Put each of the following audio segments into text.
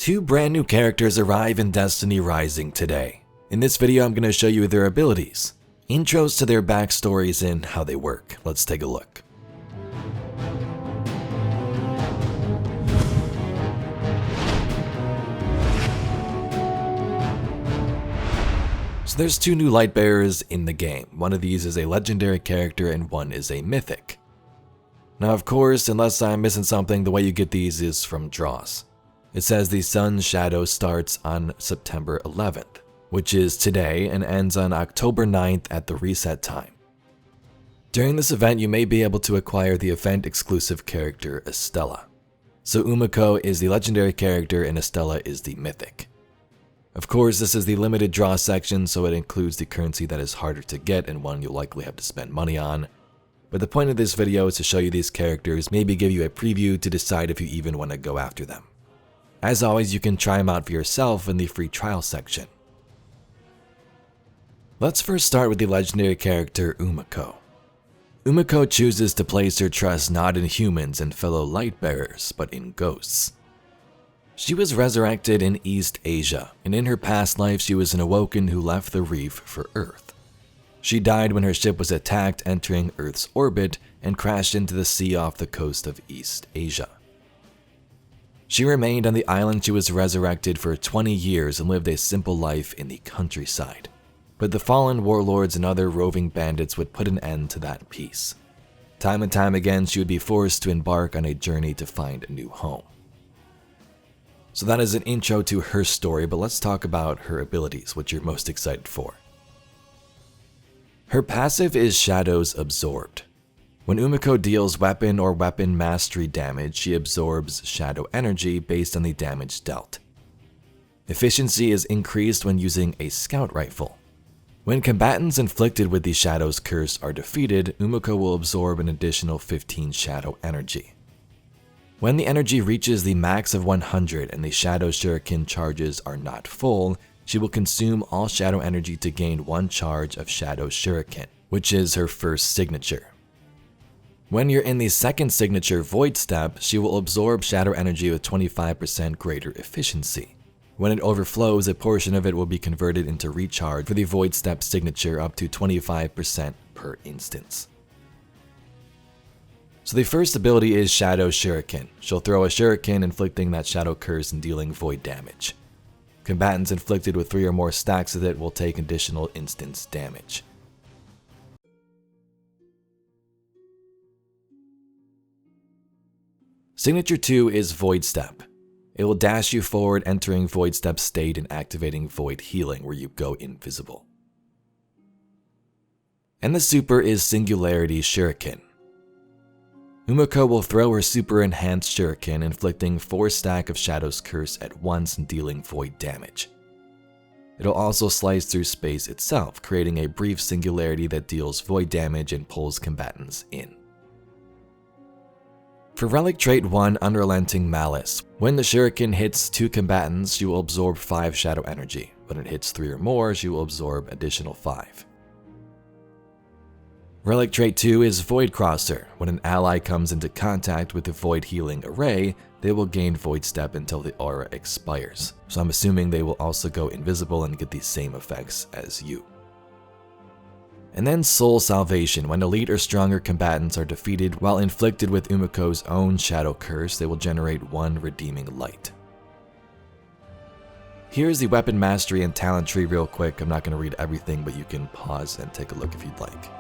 Two brand new characters arrive in Destiny Rising today. In this video, I'm going to show you their abilities, intros to their backstories, and how they work. Let's take a look. So there's two new light bearers in the game. One of these is a legendary character and one is a mythic. Now of course, unless I'm missing something, the way you get these is from draws. It says the sun's shadow starts on September 11th, which is today, and ends on October 9th at the reset time. During this event, you may be able to acquire the event-exclusive character Estella. So Umeko is the legendary character and Estella is the mythic. Of course, this is the limited draw section, so it includes the currency that is harder to get and one you'll likely have to spend money on. But the point of this video is to show you these characters, maybe give you a preview to decide if you even want to go after them. As always, you can try them out for yourself in the free trial section. Let's first start with the legendary character Umeko. Umeko chooses to place her trust not in humans and fellow light bearers, but in ghosts. She was resurrected in East Asia, and in her past life she was an awoken who left the reef for Earth. She died when her ship was attacked entering Earth's orbit and crashed into the sea off the coast of East Asia. She remained on the island she was resurrected for 20 years and lived a simple life in the countryside. But the fallen warlords and other roving bandits would put an end to that peace. Time and time again, she would be forced to embark on a journey to find a new home. So that is an intro to her story, but let's talk about her abilities, what you're most excited for. Her passive is Shadows Absorbed. When Umeko deals weapon or weapon mastery damage, she absorbs shadow energy based on the damage dealt. Efficiency is increased when using a scout rifle. When combatants inflicted with the Shadow's curse are defeated, Umeko will absorb an additional 15 shadow energy. When the energy reaches the max of 100 and the Shadow Shuriken charges are not full, she will consume all shadow energy to gain one charge of Shadow Shuriken, which is her first signature. When you're in the second signature Void Step, she will absorb shadow energy with 25% greater efficiency. When it overflows, a portion of it will be converted into recharge for the Void Step signature up to 25% per instance. So the first ability is Shadow Shuriken. She'll throw a shuriken inflicting that shadow curse and dealing void damage. Combatants inflicted with 3 or more stacks of it will take additional instance damage. Signature 2 is Void Step. It will dash you forward, entering Void Step state and activating Void Healing, where you go invisible. And the super is Singularity Shuriken. Umeko will throw her super enhanced shuriken, inflicting 4 stack of Shadow's Curse at once and dealing void damage. It'll also slice through space itself, creating a brief singularity that deals void damage and pulls combatants in. For Relic Trait 1, Unrelenting Malice, when the shuriken hits 2 combatants, she will absorb 5 shadow energy. When it hits 3 or more, she will absorb additional 5. Relic Trait 2 is Void Crosser. When an ally comes into contact with the Void Healing Array, they will gain Void Step until the aura expires. So I'm assuming they will also go invisible and get the same effects as you. And then Soul Salvation. When elite or stronger combatants are defeated while inflicted with Umeko's own Shadow Curse, they will generate 1 redeeming light. Here's the weapon mastery and talent tree real quick. I'm not going to read everything, but you can pause and take a look if you'd like.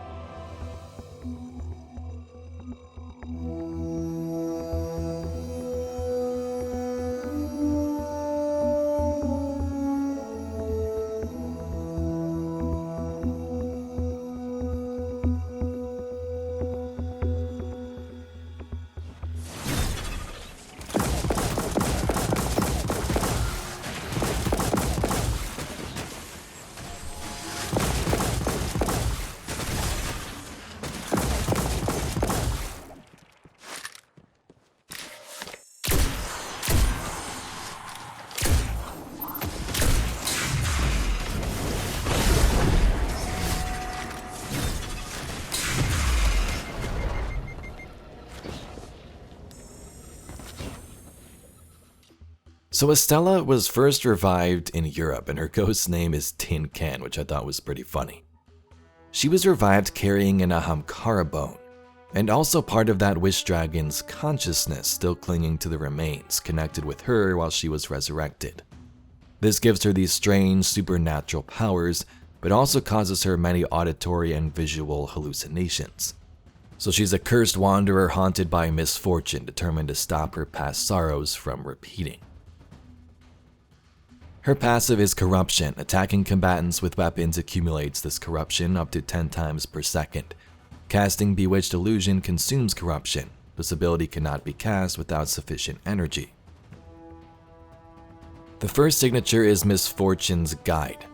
So Estella was first revived in Europe, and her ghost's name is Tin Can, which I thought was pretty funny. She was revived carrying an Ahamkara bone, and also part of that wish dragon's consciousness still clinging to the remains connected with her while she was resurrected. This gives her these strange supernatural powers, but also causes her many auditory and visual hallucinations. So she's a cursed wanderer haunted by misfortune, determined to stop her past sorrows from repeating. Her passive is corruption. Attacking combatants with weapons accumulates this corruption up to 10 times per second. Casting Bewitched Illusion consumes corruption. This ability cannot be cast without sufficient energy. The first signature is Misfortune's Guide.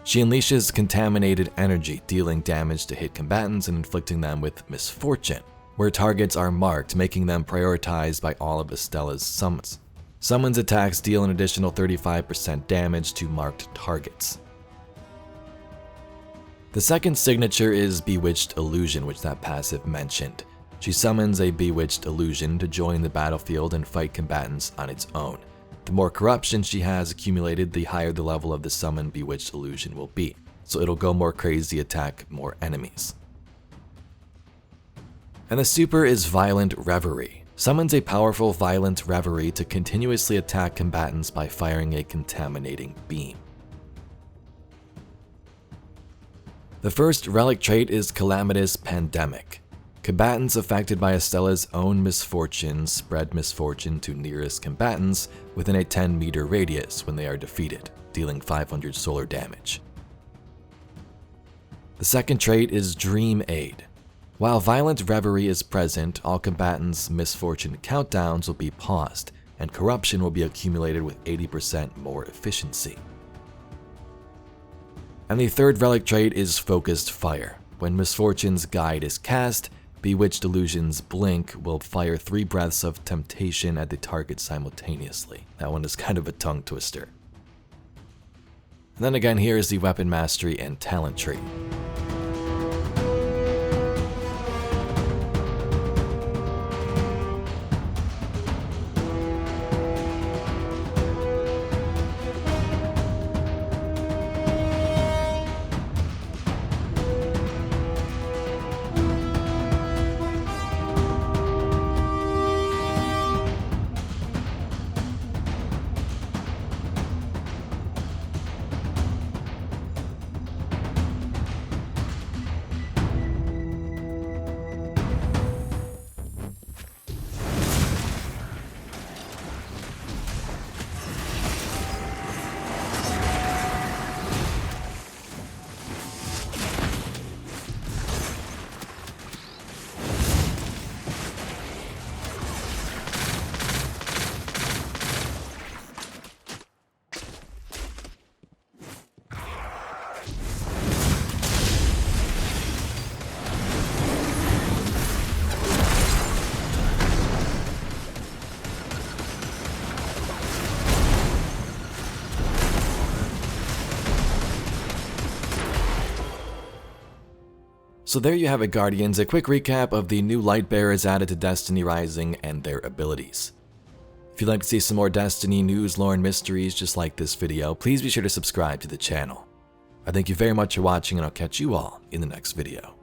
She unleashes contaminated energy, dealing damage to hit combatants and inflicting them with misfortune, where targets are marked, making them prioritized by all of Estella's summons. Summons attacks deal an additional 35% damage to marked targets. The second signature is Bewitched Illusion, which that passive mentioned. She summons a Bewitched Illusion to join the battlefield and fight combatants on its own. The more corruption she has accumulated, the higher the level of the summoned Bewitched Illusion will be, so it'll go more crazy, attack more enemies. And the super is Violent Reverie. Summons a powerful Violent Reverie to continuously attack combatants by firing a contaminating beam. The first relic trait is Calamitous Pandemic. Combatants affected by Estella's own misfortunes spread misfortune to nearest combatants within a 10-meter radius when they are defeated, dealing 500 solar damage. The second trait is Dream Aid. While Violent Reverie is present, all combatants' misfortune countdowns will be paused, and corruption will be accumulated with 80% more efficiency. And the third relic trait is Focused Fire. When Misfortune's Guide is cast, Bewitched Illusion's Blink will fire 3 breaths of temptation at the target simultaneously. That one is kind of a tongue twister. And then again, here is the Weapon Mastery and Talent tree. So there you have it, Guardians, a quick recap of the new light bearers added to Destiny Rising and their abilities. If you'd like to see some more Destiny news, lore, and mysteries just like this video, please be sure to subscribe to the channel. I thank you very much for watching, and I'll catch you all in the next video.